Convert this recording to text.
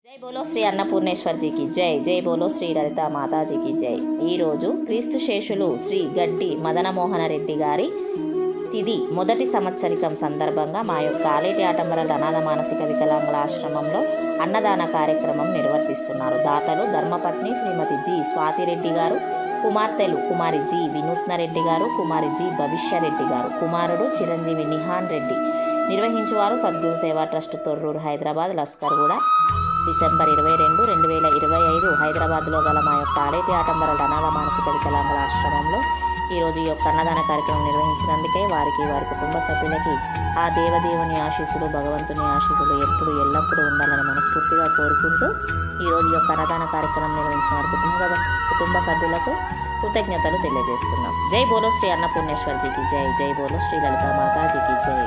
జై బోలో శ్రీ అన్నపూర్ణేశ్వర్జీకి జై. జై బోలో శ్రీ లలితా మాతాజీకి జై. ఈరోజు క్రీస్తు శేషులు శ్రీ గడ్డి మదనమోహన రెడ్డి గారి తిది మొదటి సంవత్సరికం సందర్భంగా మా యొక్క ఆలేటి ఆటంబరాల అనాథ మానసిక వికలాంగుల ఆశ్రమంలో అన్నదాన కార్యక్రమం నిర్వర్తిస్తున్నారు. దాతలు ధర్మపత్ని శ్రీమతి జి స్వాతిరెడ్డి గారు, కుమార్తెలు కుమారి జి వినూత్నరెడ్డి గారు, కుమారి జి భవిష్యరెడ్డి గారు, కుమారుడు చిరంజీవి నిహాన్ రెడ్డి. నిర్వహించువారు సద్గురు సేవా ట్రస్ట్, తొర్రూరు, హైదరాబాద్. లస్కర్గూడ, డిసెంబర్ 22, 2025 హైదరాబాద్లో గల మా యొక్క ఆలేటి ఆటంబరాల అనాథ మానసిక వికలాంగుల ఆశ్రమంలో ఈరోజు ఈ యొక్క అన్నదాన కార్యక్రమం నిర్వహించినందుకే వారికి, వారి కుటుంబ సభ్యులకి ఆ దేవదేవుని ఆశీస్సులు, భగవంతుని ఆశీస్సులు ఎప్పుడు ఎల్లప్పుడూ ఉండాలని మనస్ఫూర్తిగా కోరుకుంటూ ఈరోజు ఈ యొక్క అన్నదాన కార్యక్రమం నిర్వహించిన వారి కుటుంబ సభ్యులకు కృతజ్ఞతలు తెలియజేస్తున్నాం. జై బోలో శ్రీ అన్నపూర్ణేశ్వర్జీకి జై. జై బోలో శ్రీ లలితా మాతాజీకి జై.